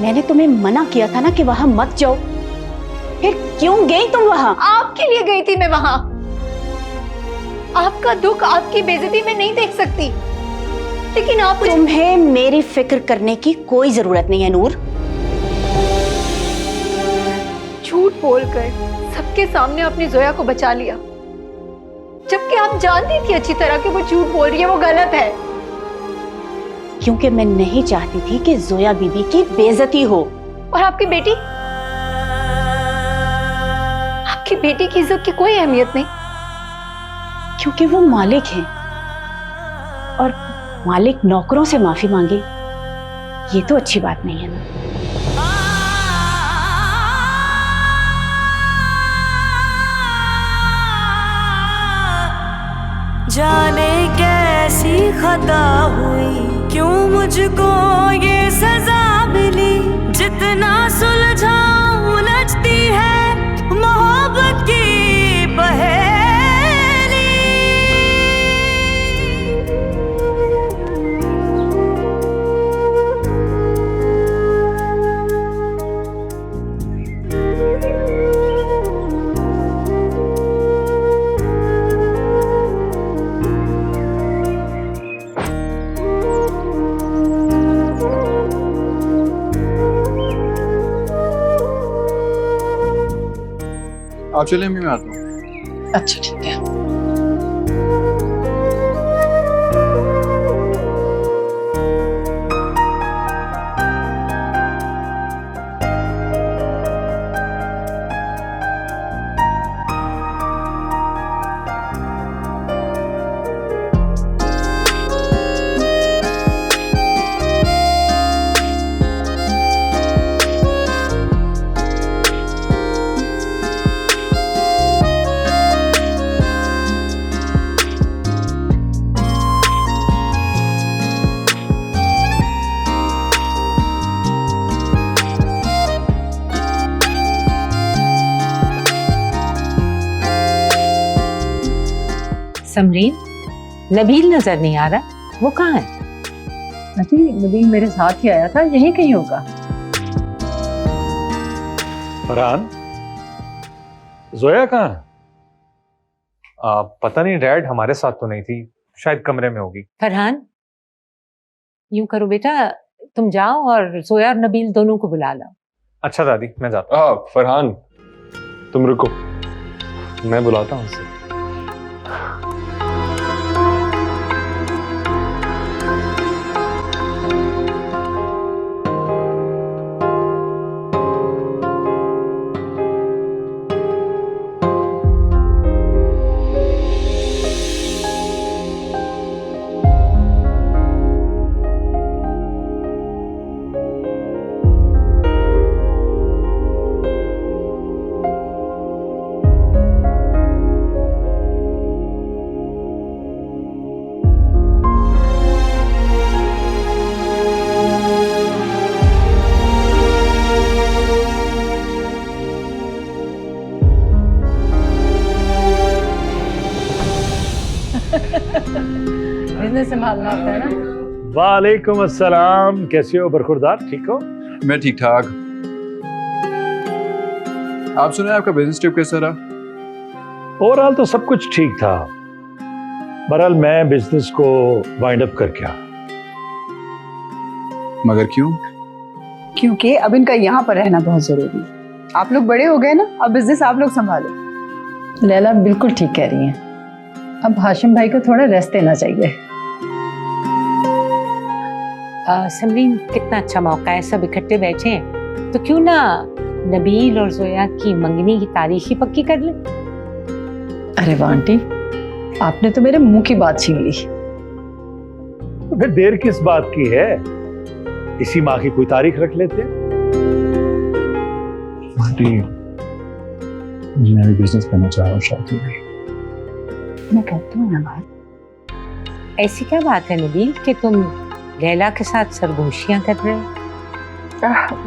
मैंने तुम्हें मना किया था ना कि वहां मत जाओ, फिर क्यों गई तुम वहां? आपके लिए गई थी मैं वहां। आपका दुख, आपकी बेइज्जती मैं नहीं देख सकती, लेकिन आप तुम्हें मेरी फिक्र करने की कोई जरूरत नहीं है नूर। झूठ बोलकर सबके सामने आपने जोया को बचा लिया, जबकि आप जानती थी अच्छी तरह कि वो झूठ बोल रही है, वो गलत है। क्योंकि मैं नहीं चाहती थी कि जोया बीबी की बेइज्जती हो। और आपकी बेटी की इज्जत की कोई अहमियत नहीं, क्योंकि वो मालिक हैं और मालिक नौकरों से माफी मांगे, ये तो अच्छी बात नहीं है ना। जाने कैसी खता हुई, क्यों मुझको ये सजा मिली। जितना सुलझाऊं उलझती है मोहब्बत की पहेली। आप चलिए, मैं आता हूँ। अच्छा ठीक है। समरीन, नबील नजर नहीं आ रहा, वो कहाँ है? आंटी, नबील मेरे साथ ही आया था, यहीं कहीं होगा। फरहान, जोया कहाँ है? पता नहीं डैड, हमारे साथ तो नहीं थी, शायद कमरे में होगी। फरहान, यूं करो बेटा, तुम जाओ और जोया और नबील दोनों को बुला लाओ। अच्छा दादी, मैं जाता हूँ। फरहान, तुम रुको, मैं बुलाता हूँ उससे। बिजनेस संभालना होता है ना। वालेकुम अस्सलाम, कैसे हो बरखुरदार, ठीक हो? मैं ठीक ठाक। आप सुनाए, आपका बिजनेस ट्रिप कैसा रहा? ओवरऑल तो सब कुछ ठीक था। बहरहाल मैं बिजनेस को वाइंड अप करके आ। मगर क्यों? क्योंकि अब इनका यहाँ पर रहना बहुत जरूरी है। आप लोग बड़े हो गए ना, अब बिजनेस आप लोग संभालो। लैला बिल्कुल ठीक कह रही हैं, अब हाशिम भाई को थोड़ा रेस्ट देना चाहिए। समरीन, कितना अच्छा मौका है, सब इकट्ठे बैठे हैं, तो क्यों ना नबील और जोया की मंगनी की तारीख ही पक्की कर ले। अरे वाह आंटी, आपने तो मेरे मुंह की बात छीन ली। तो फिर देर किस बात की है, इसी माह की कोई तारीख रख लेते। आंटी, मैं भी बिजनेस करना चाह रहा हूँ, शादी में। मैं कहती हूँ ना बात। ऐसी क्या बात है नबील कि तुम लैला के साथ सरगोशियां कर रहे हो?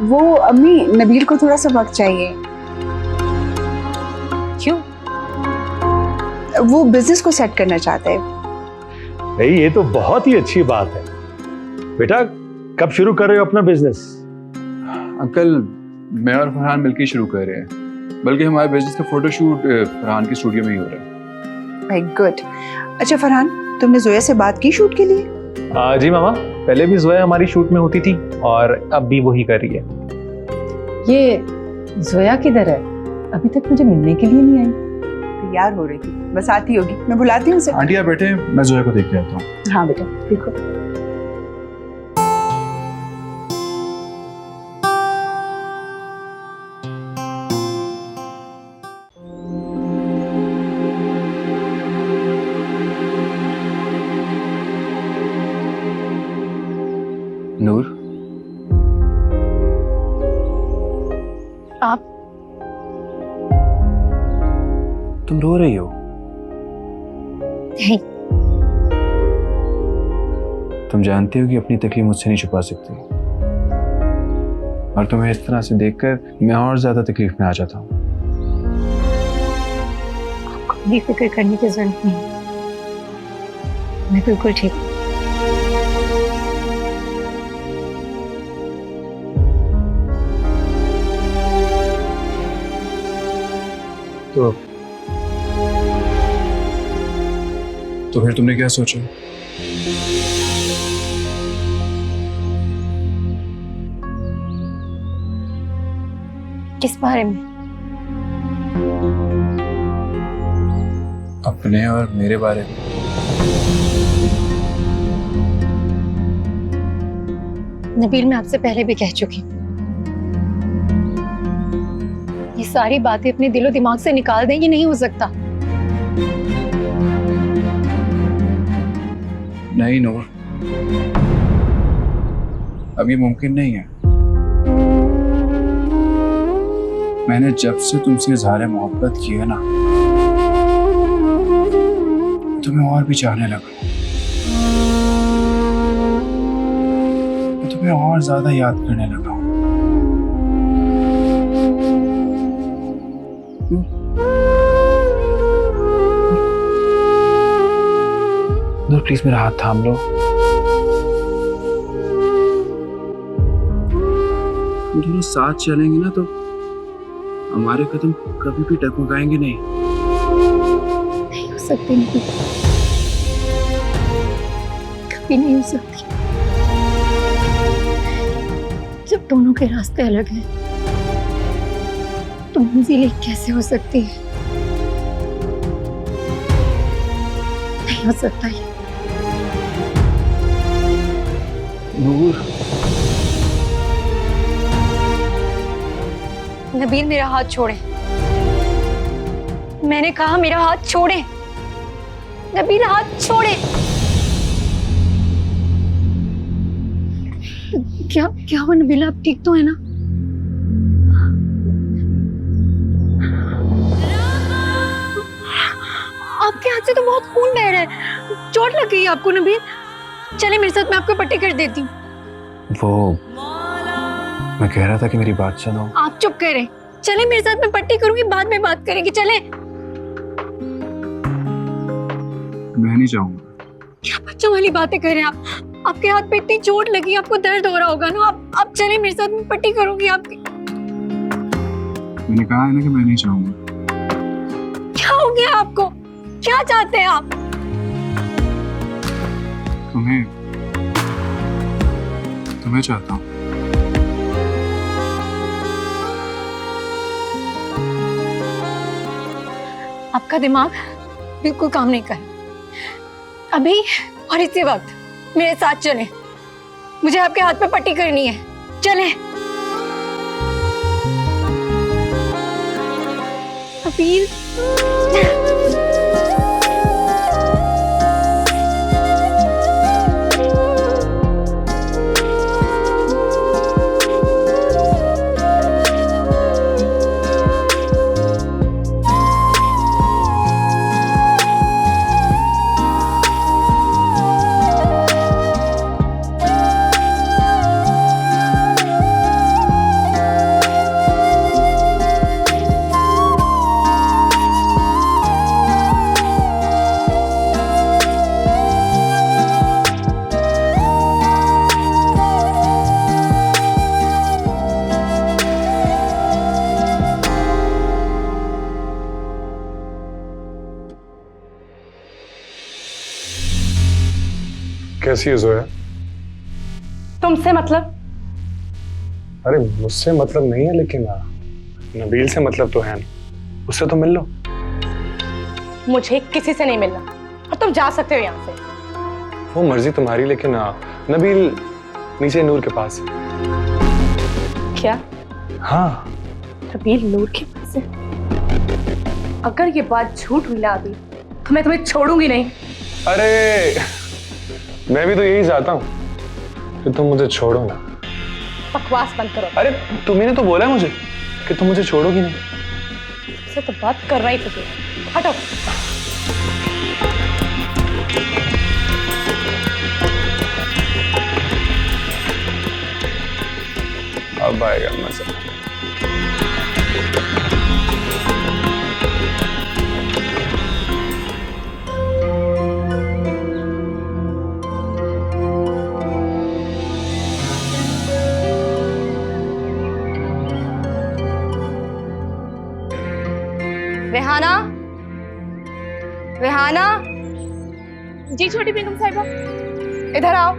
वो अम्मी, नबील को थोड़ा सा वक्त चाहिए। क्यों? वो बिजनेस को सेट करना चाहता है। नहीं, ये तो बहुत ही अच्छी बात है। बेटा, कब शुरू कर रहे हो अपना बिजनेस? अंकल, मैं और फरहान मिलकर शुरू कर रहे हैं, बल्कि हमारे बिजनेस का फोटोशूट फरहान के स्टूडियो में ही हो रहा है। भाई गुड। अच्छा फरहान, तुमने जोया से बात की शूट के लिए? जी मामा, पहले भी जोया हमारी शूट में होती थी और अब भी वही कर रही है। ये जोया किधर है? अभी तक मुझे मिलने के लिए नहीं आई। तैयार हो रही थी, बस आती होगी, मैं बुलाती हूँ उसे। आंटी आप बैठे, मैं जोया को देख के आता हूँ। हाँ बेटा, देखो। नूर, आप तुम रो रही हो? नहीं। तुम जानती हो कि अपनी तकलीफ मुझसे नहीं छुपा सकती, और तुम्हें इस तरह से देखकर मैं और ज्यादा तकलीफ में आ जाता हूँ। आपको मेरी फिक्र करने की जरूरत नहीं, मैं बिल्कुल ठीक हूँ। तो फिर तुमने क्या सोचा? किस बारे में? अपने और मेरे बारे में। नबील, मैं आपसे पहले भी कह चुकी हूँ, ये सारी बातें अपने दिलो दिमाग से निकाल दें, ये नहीं हो सकता। नहीं नूर, अब ये मुमकिन नहीं है। मैंने जब से तुमसे इज़हार मोहब्बत की है ना, तुम्हें और भी चाहने लगा, तुम्हें और ज्यादा याद करने लगा। नूर प्लीज मेरा हाथ थाम लो। हम दोनों साथ चलेंगे ना तो हमारे कदम कभी भी डगमगाएंगे नहीं। नहीं हो सकती, नहीं, कभी नहीं हो सकती। जब दोनों के रास्ते अलग हैं तो मंजिल एक कैसे हो सकती है? नहीं हो सकता ये। नूर, नबील, मेरा हाथ छोड़े। मैंने कहा मेरा हाथ छोड़े। नबील, हाथ छोड़े। क्या क्या हुआ नबील, आप ठीक तो है ना? आपके हाथ से तो बहुत खून बह रहा है, चोट लग गई आपको नबील? चले मेरे साथ, मैं आपको पट्टी कर देती हूँ। वो मैं कह रहा था कि मेरी बात सुनो। आप चुप करें, चले मेरे साथ, मैं पट्टी करूंगी, बाद में बात करेंगे, चले। मैं नहीं चाहूंगा। क्या बच्चों वाली बातें कर रहे हैं आप? आपके हाथ पे इतनी चोट लगी, आपको दर्द हो रहा होगा ना। आप चले मेरे साथ, मैं पट्टी करूंगी आपकी। मैंने कहा है ना कि मैं नहीं चाहूंगा। क्या हो गया आपको? क्या चाहते हैं आप? तुम्हें चाहता हूँ। आपका दिमाग बिल्कुल काम नहीं कर रहा। अभी और इसी वक्त मेरे साथ चलें, मुझे आपके हाथ पे पट्टी करनी है, चलें। अपील। कैसी है जोया? तुमसे मतलब? अरे मुझसे मतलब नहीं है, लेकिन नबील से मतलब तो है ना, उससे तो मिल लो। मुझे किसी से नहीं मिलना और तुम जा सकते हो यहाँ से। वो मर्जी तुम्हारी, लेकिन नबील नीचे नूर के पास है। क्या? हाँ, नबील नूर के पास है? अगर ये बात झूठ हुई ना अभी तो मैं तुम्हें छोड़ूंगी नहीं। अरे मैं भी तो यही चाहता हूँ कि तुम मुझे छोड़ो ना। बकवास बंद करो। अरे तुम्ही ने तो बोला है मुझे कि तुम मुझे छोड़ोगी नहीं। इससे तो बात करना ही तुझे। हटो। अब आएगा मजा। रेहाना, रेहाना। जी छोटी बेगम साहिबा। इधर आओ।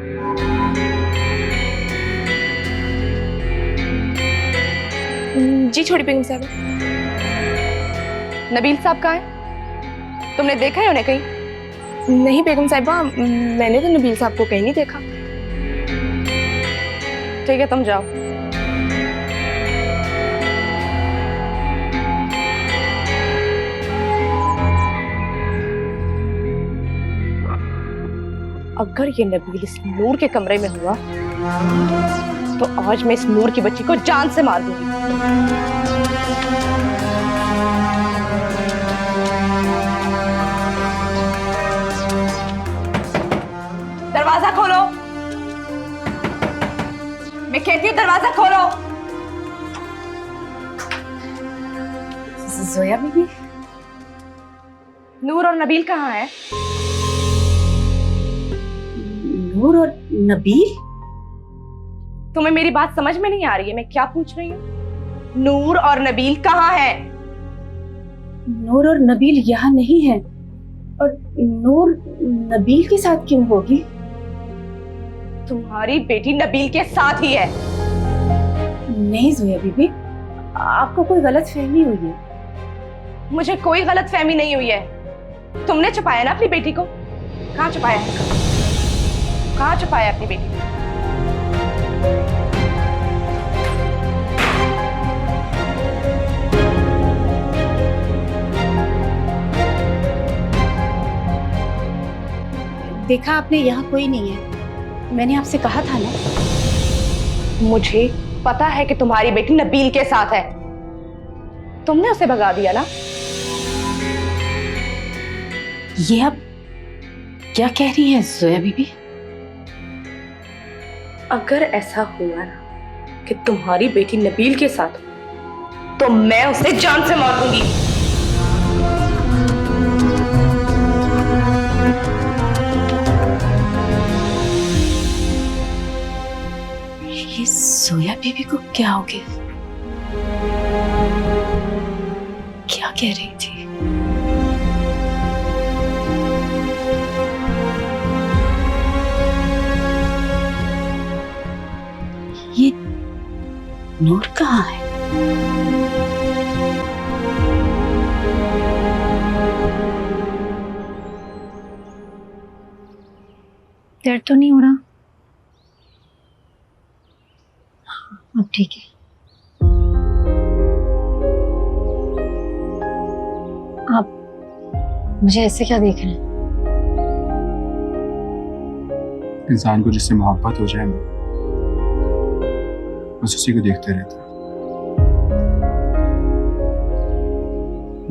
जी छोटी बेगम साहिबा। नबील साहब कहाँ है? तुमने देखा है उन्हें कहीं? नहीं बेगम साहिबा, मैंने तो नबील साहब को कहीं नहीं देखा। ठीक है, तुम जाओ। अगर ये नबील इस नूर के कमरे में हुआ तो आज मैं इस नूर की बच्ची को जान से मार दूंगी। दरवाजा खोलो। मैं कहती हूँ दरवाजा खोलो। जोया बीबी, नूर और नबील कहाँ है? नूर और नबील? तुम्हें मेरी बात समझ में नहीं आ रही है? मैं क्या पूछ रही हूँ? नूर और नबील कहाँ है? नूर और नबील यहाँ नहीं है। और नूर नबील के साथ क्यों होगी? तुम्हारी बेटी नबील के साथ ही है। नहीं जोया बीबी, आपको कोई गलत फहमी हुई है। मुझे कोई गलत फहमी नहीं हुई है। तुमने छुपाया ना अपनी बेटी को? कहाँ छुपाया है? कहाँ छुपाया अपनी बेटी को? देखा आपने, यहाँ कोई नहीं है। मैंने आपसे कहा था ना। मुझे पता है कि तुम्हारी बेटी नबील के साथ है। तुमने उसे भगा दिया ना? ये आप क्या कह रही हैं जोया बीबी? अगर ऐसा हुआ ना कि तुम्हारी बेटी नबील के साथ हो तो मैं उसे जान से मार दूंगी। ये जोया बीबी को क्या हो गया? क्या कह रही थी? ये नूर कहाँ है? दर्द तो नहीं हो रहा? अब ठीक है। आप मुझे ऐसे क्या देख रहे हैं? इंसान को जिससे मोहब्बत हो जाए ना, बस उसी को देखते रहता है।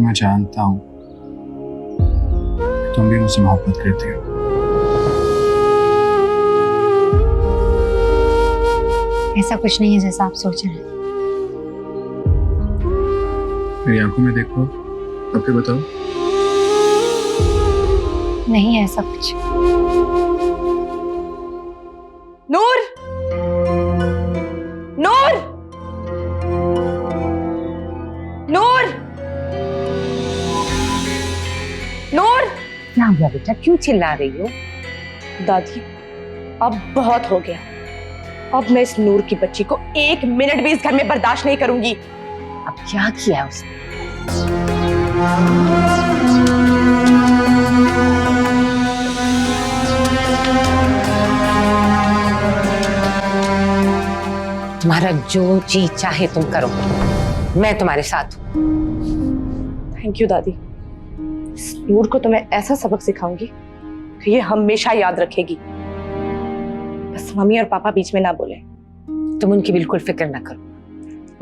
मैं जानता हूं तुम भी मुझसे मोहब्बत करते हो। ऐसा कुछ नहीं है जैसा आप सोच रहे हैं। मेरी आंखों में देखो, अब क्या बताओ? नहीं है ऐसा कुछ। नूर! नूर! नूर! नूर! क्या हुआ बेटा, क्यों चिल्ला रही हो? दादी, अब बहुत हो गया। अब मैं इस नूर की बच्ची को 1 मिनट भी इस घर में बर्दाश्त नहीं करूंगी। अब क्या किया है उसने? तुम्हारा जो जी चाहे तुम करो, मैं तुम्हारे साथ हूं। थैंक यू दादी। इस नूर को तो मैं ऐसा सबक सिखाऊंगी कि ये हमेशा याद रखेगी। बस मम्मी और पापा बीच में ना बोले। तुम उनकी बिल्कुल फिक्र ना करो,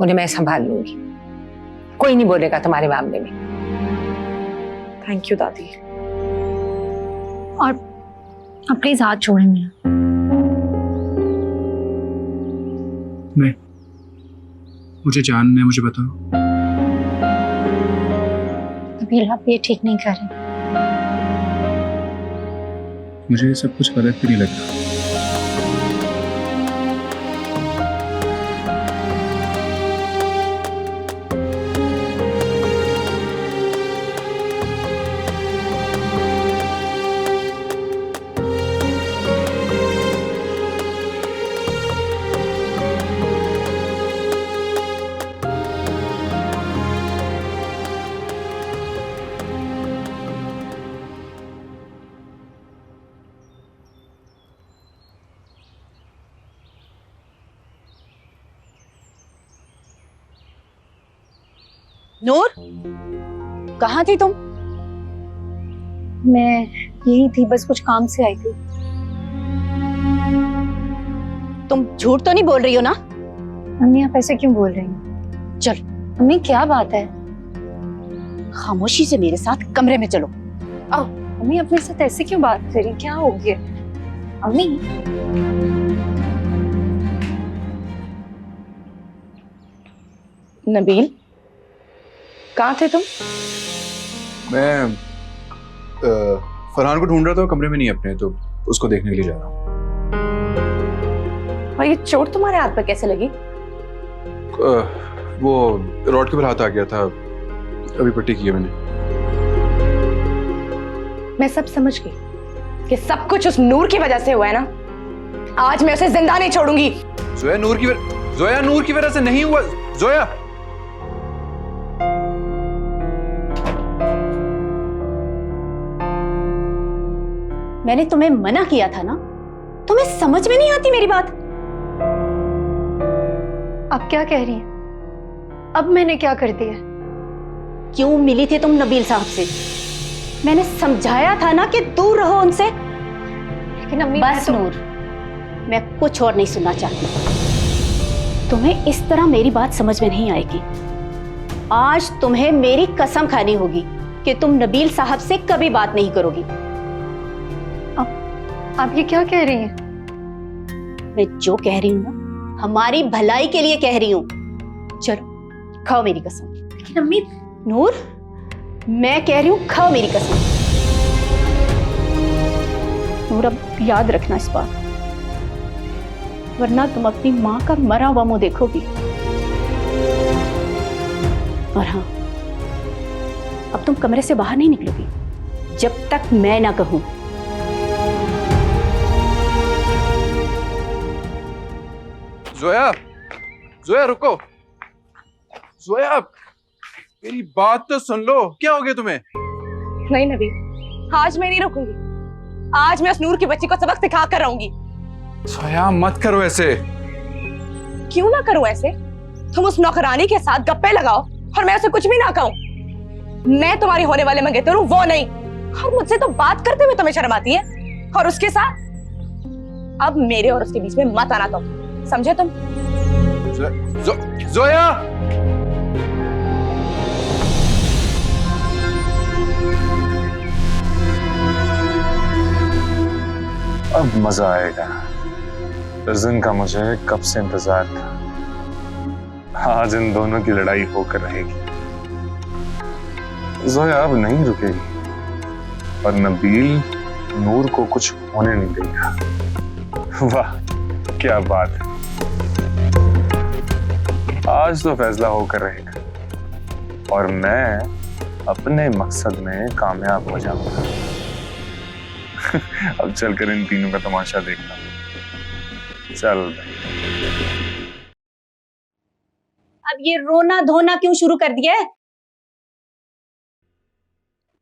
उन्हें मैं संभाल लूंगी। कोई नहीं बोलेगा तुम्हारे मामले में। थैंक यू दादी। और अब प्लीज हाथ छोड़ें मेरा। नहीं, मुझे जानना है, मुझे बताओ। नबील, आप ये ठीक नहीं कर रहे। मुझे ये सब कुछ गलत भी नहीं लगता। नूर, कहाँ थी तुम? मैं यही थी, बस कुछ काम से आई थी। तुम झूठ तो नहीं बोल रही हो ना? मम्मी, आप ऐसे क्यों बोल रही हैं? चल। मम्मी, क्या बात है? खामोशी से मेरे साथ कमरे में चलो। आओ। मम्मी, आप मेरे साथ ऐसे क्यों बात कर रही? क्या हो गया? मम्मी, नबील, कहाँ थे तुम? मैं फरहान को ढूंढ रहा था, कमरे में नहीं अपने, तो उसको देखने के लिए जा रहा हूँ। और ये चोट तुम्हारे हाथ पर कैसे लगी? वो रॉड के ऊपर हाथ आ गया था, अभी पट्टी की है मैंने। मैं सब समझ गई कि सब कुछ उस नूर की वजह से हुआ है ना। आज मैं उसे जिंदा नहीं छोड़ूंगी। जोया, नूर की वजह से नहीं हुआ। जोया, मैंने तुम्हें मना किया था ना, तुम्हें समझ में नहीं आती मेरी बात? आप क्या कह रही हैं? अब मैंने क्या कर दिया? क्यों मिली थी तुम नबील साहब से? मैंने समझाया था ना कि दूर रहो उनसे। लेकिन अम्मी, बस नूर, मैं कुछ और नहीं सुनना चाहती। तुम्हें इस तरह मेरी बात समझ में नहीं आएगी। आज तुम्हें मेरी कसम खानी होगी कि तुम नबील साहब से कभी बात नहीं करोगी। आप ये क्या कह रही हैं? मैं जो कह रही हूँ ना, हमारी भलाई के लिए कह रही हूँ। चलो, खाओ मेरी कसम। लेकिन अम्मी। नूर, मैं कह रही हूँ, खाओ मेरी कसम। नूर, अब याद रखना इस बात, वरना तुम अपनी माँ का मरा हुआ मुंह देखोगी। और हाँ, अब तुम कमरे से बाहर नहीं निकलोगी जब तक मैं ना कहूं। जोया रुको। जोया, मेरी बात तो सुन लो। क्या हो गया तुम्हें? नहीं नबील, आज मैं नहीं रुकूंगी। आज मैं उस नूर की बच्ची को सबक सिखा कर रहूंगी। जोया, मत करो ऐसे। क्यों ना करूं ऐसे? तुम उस नौकरानी के साथ गप्पे लगाओ और मैं उसे कुछ भी ना कहूं। मैं तुम्हारी होने वाले मंगेतर हूं, वो नहीं। और मुझसे तो बात करते हुए तुम्हें शर्म आती है, और उसके साथ अब मेरे और उसके बीच में मत आना तुम, समझे तुम? जोया, अब मजा आएगा। इस दिन का मुझे कब से इंतजार था। आज इन दोनों की लड़ाई होकर रहेगी। जोया अब नहीं रुकेगी और नबील नूर को कुछ होने नहीं देगा। वाह, क्या बात है। आज तो फैसला होकर रहेगा और मैं अपने मकसद में कामयाब हो जाऊंगा। अब चलकर इन तीनों का तमाशा देखता हूं। चल अब ये रोना धोना क्यों शुरू कर दिया है?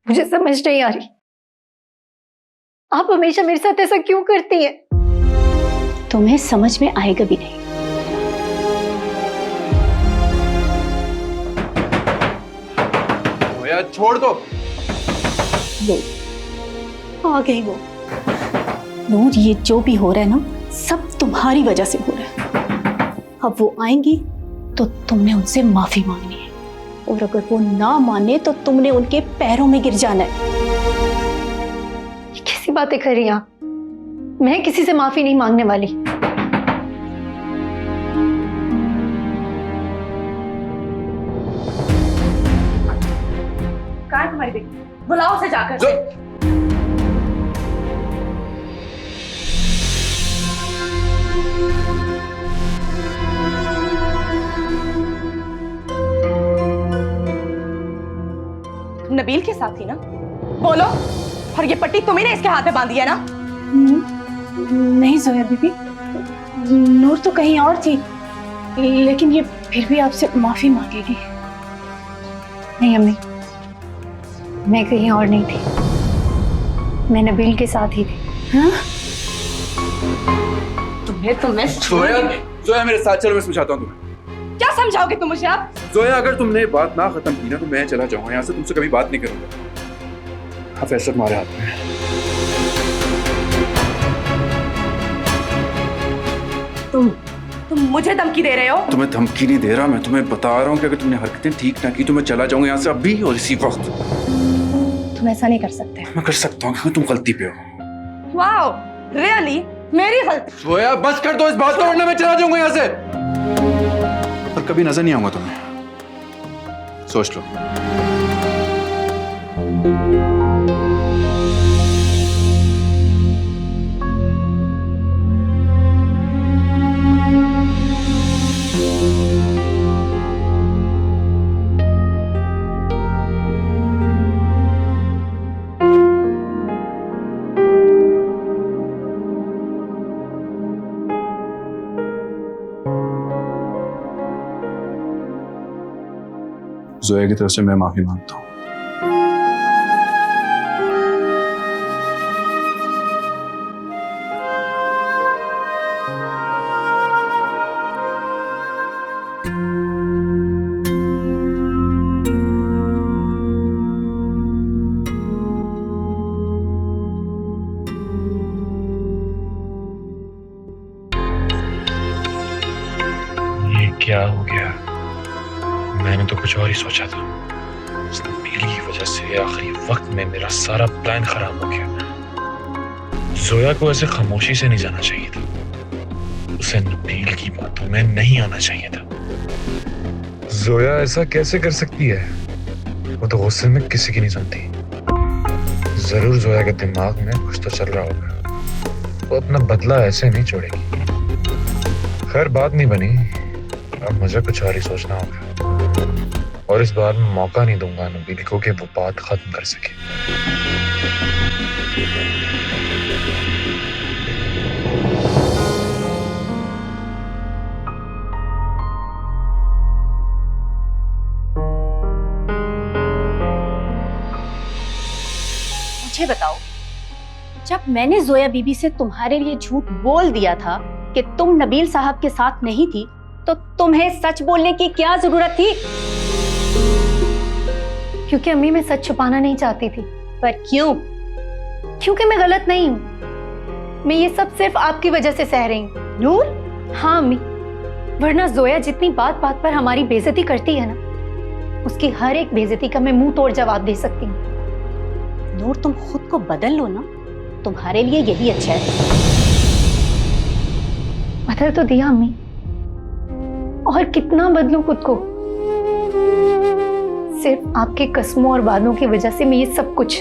मुझे समझ नहीं आ रही, आप हमेशा मेरे साथ ऐसा क्यों करती हैं? तुम्हें समझ में आएगा भी नहीं। यार छोड़ दो। आ गई वो। नूर, ये जो भी हो रहा है ना, सब तुम्हारी वजह से हो रहा है। अब वो आएंगी तो तुमने उनसे माफी मांगनी है, और अगर वो ना माने तो तुमने उनके पैरों में गिर जाना है। ये कैसी बातें कर रही हैं आप? मैं किसी से माफी नहीं मांगने वाली। कहाँ है तुम्हारी बेटी? बुलाओ उसे जाकर। नबील के साथ ही ना? बोलो। और ये पट्टी तुम्ही ने इसके हाथ में बांधी है ना? नहीं जोया बीबी, नूर तो कहीं और थी, लेकिन ये फिर भी आपसे माफी मांगेगी। नहीं अम्मी, मैं कहीं और नहीं थी, मैं नबील के साथ ही थी। हाँ? तुम्हें जोया मेरे साथ चलो, मैं समझाता हूँ तुम्हें। क्या समझाओगे तुम मुझे आप? जोया अगर तुमने बात ना खत्म की ना तो मैं चला जाऊंगा यहाँ से, तुमसे कभी बात नहीं करूंगा। हाँ, फैसला तुम्हारे हाथ में है। तुम मुझे धमकी दे रहे हो? तुम्हें धमकी नहीं दे रहा, मैं तुम्हें बता रहा हूँ कि अगर तुमने हरकतें ठीक ना की तो मैं चला जाऊंगा यहाँ से अभी और इसी वक्त। तुम ऐसा नहीं कर सकते। मैं कर सकता हूँ क्योंकि तुम गलती पे हो। Wow, really? मेरी गलती? जोया बस कर दो इस बात को, वरना मैं चला जाऊंगा यहाँ से और कभी नजर नहीं आऊंगा तुम्हें। सोच लो। जोया की तरफ से मैं माफी मांगता हूँ। ये क्या हो गया? मैंने तो कुछ और ही सोचा था। उस नबील की वजह से आखिरी वक्त में मेरा सारा प्लान खराब हो गया। जोया को ऐसे खामोशी से नहीं जाना चाहिए था, उसे नबील की बातों में नहीं आना चाहिए था। जोया ऐसा कैसे कर सकती है? वो तो गुस्से में किसी की नहीं सुनती। जरूर जोया के दिमाग में कुछ तो चल रहा होगा, वो अपना बदला ऐसे नहीं छोड़ेगी। खैर बात नहीं बनी, अब मुझे कुछ और ही सोचना होगा, और इस बार मैं मौका नहीं दूंगा नबील को कि वो बात खत्म कर सके। मुझे बताओ, जब मैंने जोया बीबी से तुम्हारे लिए झूठ बोल दिया था कि तुम नबील साहब के साथ नहीं थी, तो तुम्हें सच बोलने की क्या जरूरत थी? क्योंकि अम्मी मैं सच छुपाना नहीं चाहती थी। पर क्यों? क्योंकि मैं गलत नहीं हूँ। मैं ये सब सिर्फ आपकी वजह से सह रही हूँ। नूर? हाँ अम्मी, वरना जोया जितनी बात बात पर हमारी बेइज्जती करती है ना, उसकी हर एक बेइज्जती का मैं मुंह तोड़ जवाब दे सकती हूँ। नूर, तुम खुद को बदल लो ना, तुम्हारे लिए यही अच्छा है। बदल तो दिया अम्मी, और कितना बदलूं खुद को? सिर्फ आपके कस्मों और वादों की वजह से मैं ये सब कुछ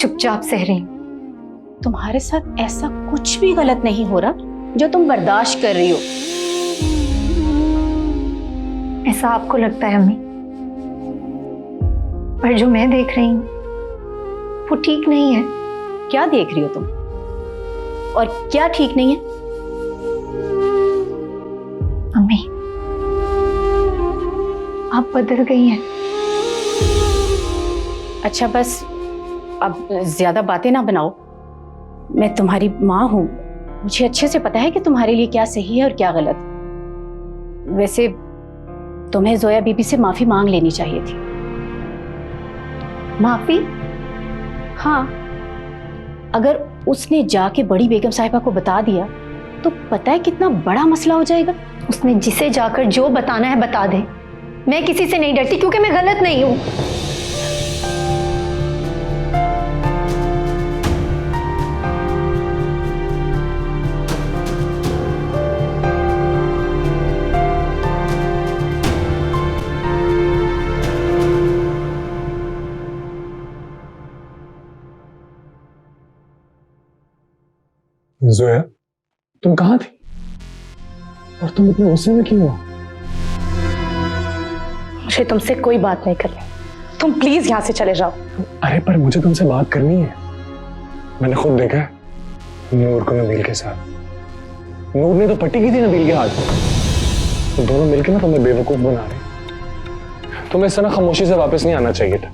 चुपचाप सह रही हूँ। तुम्हारे साथ ऐसा कुछ भी गलत नहीं हो रहा जो तुम बर्दाश्त कर रही हो। ऐसा आपको लगता है अम्मी, पर जो मैं देख रही हूँ वो ठीक नहीं है। क्या देख रही हो तुम? और क्या ठीक नहीं है? आप बदल गई हैं। अच्छा बस अब ज्यादा बातें ना बनाओ। मैं तुम्हारी माँ हूँ, मुझे अच्छे से पता है कि तुम्हारे लिए क्या सही है और क्या गलत। वैसे तुम्हें जोया बीबी से माफी मांग लेनी चाहिए थी। माफी? हाँ, अगर उसने जाके बड़ी बेगम साहिबा को बता दिया तो पता है कितना बड़ा मसला हो जाएगा। उसने जिसे जाकर जो बताना है बता दे। मैं किसी से नहीं डरती क्योंकि मैं गलत नहीं हूँ। जोया, तुम कहाँ थी और तुम इतने गुस्से में क्यों हो? मुझे तुमसे कोई बात नहीं करनी, तुम प्लीज यहाँ से चले जाओ। अरे पर मुझे तुमसे बात करनी है। मैंने खुद देखा है नूर को नबील के साथ। नूर ने तो पट्टी की थी नबील के हाथ। तो दोनों मिलकर ना तुम्हें बेवकूफ बना रहे। तुम्हें इस तरह खामोशी से वापस नहीं आना चाहिए था।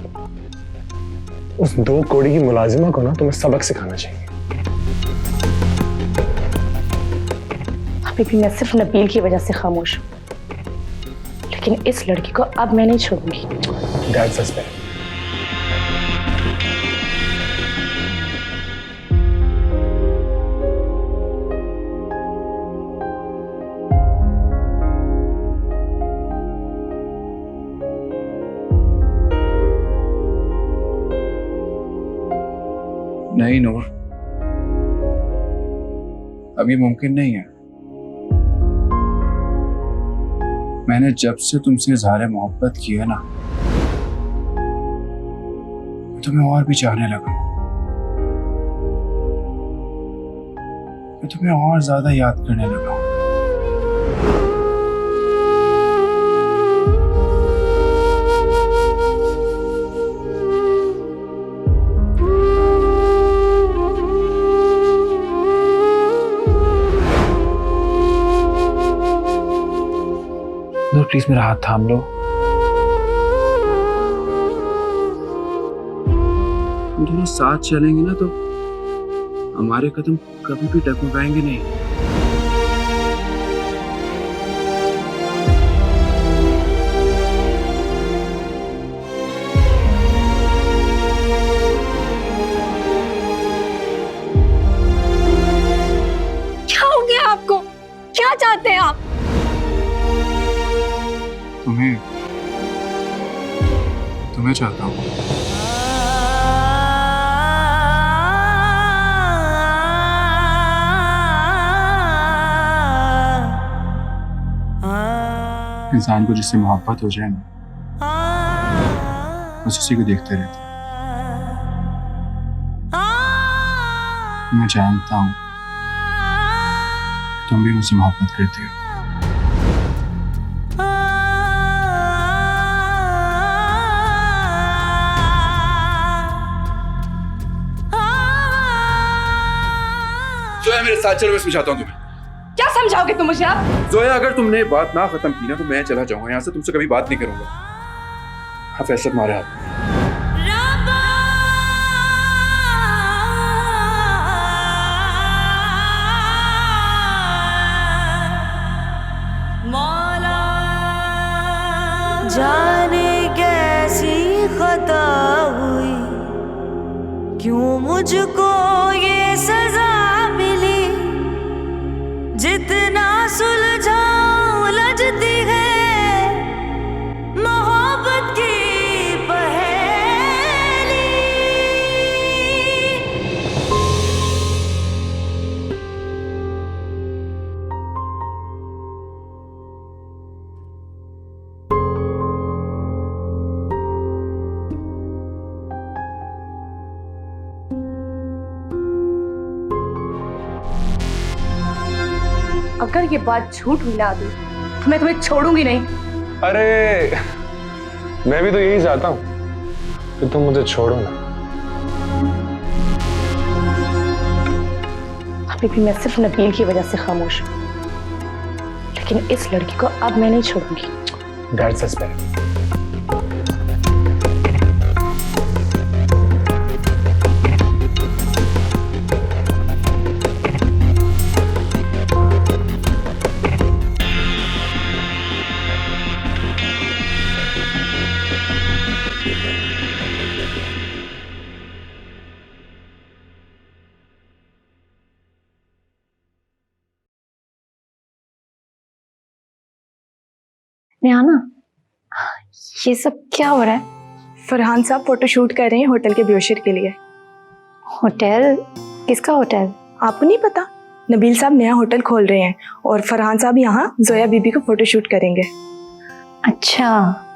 उस 2 कौड़ी की मुलाजिमा को ना तुम्हें सबक सिखाना चाहिए। अभी भी मैं सिर्फ नबील की वजह से खामोश हूँ, लेकिन इस लड़की को अब मैं नहीं छोड़ूंगी। That's suspect. नहीं नूर, अब ये मुमकिन नहीं है। मैंने जब से तुमसे इज़हार मोहब्बत की है ना, मैं तुम्हें और भी चाहने लगा। मैं तुम्हें और ज्यादा याद करने लगा। नूर प्लीज मेरा हाथ थाम लो। हम दोनों साथ चलेंगे ना तो हमारे कदम कभी भी डगमगाएंगे नहीं। क्या हो गया आपको? क्या चाहते हैं आप? तुम्हें चाहता हूँ। इंसान को जिससे मोहब्बत हो जाए ना, बस उसी को देखते रहते। मैं जानता हूँ तुम भी मुझसे मोहब्बत करती हो। जोया मेरे साथ चलो, मैं समझाता हूँ तुम्हें। क्या समझाओगे तुम मुझे आप? जोया अगर तुमने बात ना खत्म की ना तो मैं चला जाऊंगा यहाँ से, तुमसे कभी बात नहीं करूंगा। हाँ फैसला तुम्हारे हाथ में। जाने कैसी खता हुई, क्यों मुझको ये सजा मिली, जितना सुलझाऊं लजती है मोहब्बत की पहेली। अगर ये बात झूठ हुई ना अभी तो मैं तुम्हें छोड़ूंगी नहीं। अरे मैं भी तो यही चाहता हूँ कि तुम मुझे छोड़ो ना। अभी भी मैं सिर्फ नबील की वजह से खामोश हूँ, लेकिन इस लड़की को अब मैं नहीं छोड़ूंगी। That's suspect. रियाना, ये सब क्या हो रहा है? फरहान साहब फोटोशूट कर रहे हैं होटल के ब्रोशर के लिए। होटल? किसका होटल? आपको नहीं पता? नबील साहब नया होटल खोल रहे हैं और फरहान साहब यहाँ जोया बीबी को फोटोशूट करेंगे। अच्छा,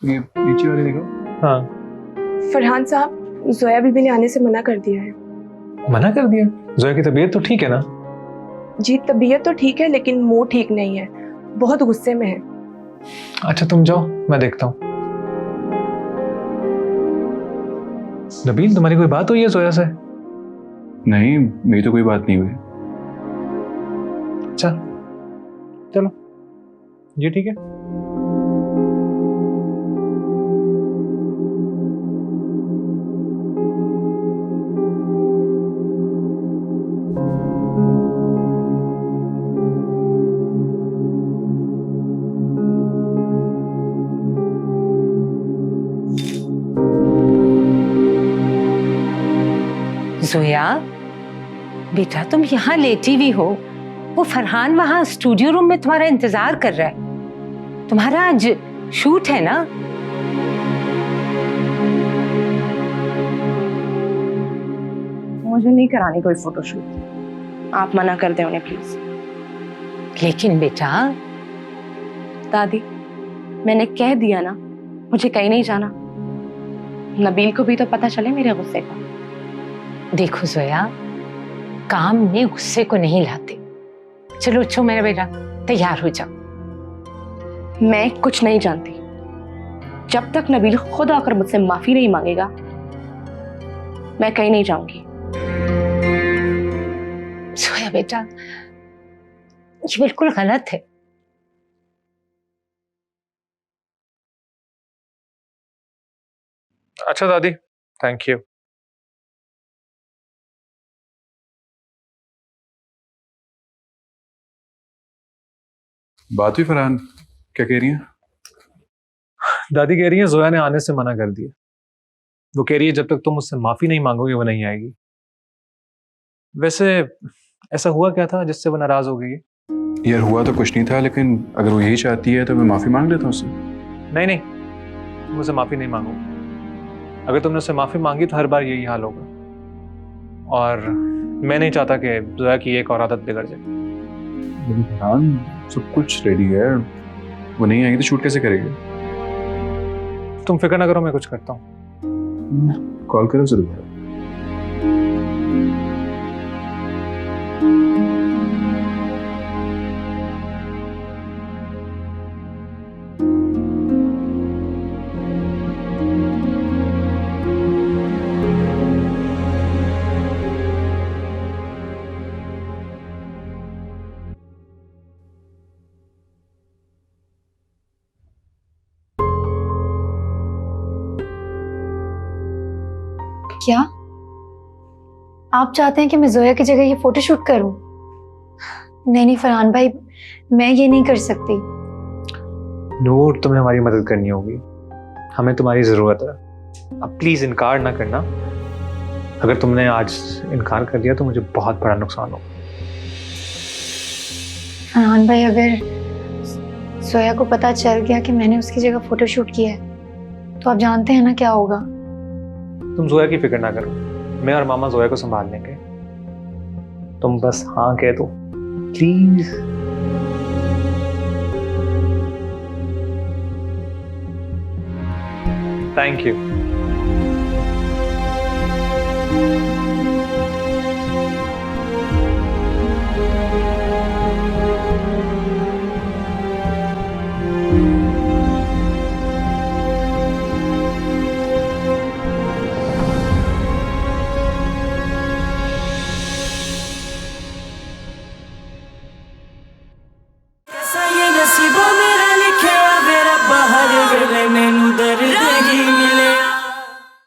ये नीचे वाले देखो। हाँ, फरहान साहब जोया बीबी ने आने से मना कर दिया है। मना कर दिया? जोया की तबीयत तो ठीक है ना? जी तबीयत तो ठीक है लेकिन मूड ठीक नहीं है, बहुत गुस्से में है। अच्छा तुम जाओ, मैं देखता हूँ। नबील, तुम्हारी कोई बात हुई है जोया से? नहीं, मेरी तो कोई बात नहीं हुई। अच्छा चलो, ये ठीक है। जोया बेटा, तुम यहाँ लेटी हुई हो, वो फरहान वहाँ स्टूडियो रूम में तुम्हारा इंतजार कर रहा है। तुम्हारा आज शूट है ना? मुझे नहीं करानी कोई फोटोशूट, आप मना कर दें उन्हें प्लीज। लेकिन बेटा, दादी मैंने कह दिया ना, मुझे कहीं नहीं जाना। नबील को भी तो पता चले मेरे गुस्से का। देखो जोया, काम में गुस्से को नहीं लाते। चलो अच्छो मेरा बेटा, तैयार हो जाओ। मैं कुछ नहीं जानती। जब तक नबील खुद आकर मुझसे माफी नहीं मांगेगा, मैं कहीं नहीं जाऊंगी। जोया बेटा, ये बिल्कुल गलत है। अच्छा दादी, थैंक यू। बात हुई फरहान, क्या कह रही हैं? दादी कह रही है जोया ने आने से मना कर दिया। वो कह रही है जब तक तुम मुझसे माफी नहीं मांगोगे वो नहीं आएगी। वैसे ऐसा हुआ क्या था जिससे वो नाराज हो गई है? यार हुआ तो कुछ नहीं था, लेकिन अगर वो यही चाहती है तो मैं माफी मांग लेता हूँ उससे। नहीं नहीं, मुझसे माफी नहीं मांगो। अगर तुमने उससे माफी मांगी तो हर बार यही हाल होगा, और मैं नहीं चाहता कि जोया की एक और आदत बिगड़ जाए। लेकिन फरहान, सब कुछ रेडी है, वो नहीं आएगी तो शूट कैसे करेगी? तुम फिक्र ना करो, मैं कुछ करता हूँ। कॉल करो जरूर। क्या आप चाहते हैं कि मैं जोया की जगह ये फोटोशूट करूं? नहीं नहीं फरहान भाई, मैं ये नहीं कर सकती। नूर, तुम्हें हमारी मदद करनी होगी, हमें तुम्हारी जरूरत है। अब प्लीज इनकार ना करना। अगर तुमने आज इनकार कर दिया तो मुझे बहुत बड़ा नुकसान होगा। फरहान भाई, अगर जोया को पता चल गया कि मैंने उसकी जगह फोटोशूट किया है तो आप जानते हैं ना क्या होगा। तुम जोया की फिक्र ना करो, मैं और मामा जोया को संभाल लेंगे। तुम बस हाँ कह दो प्लीज। Thank you.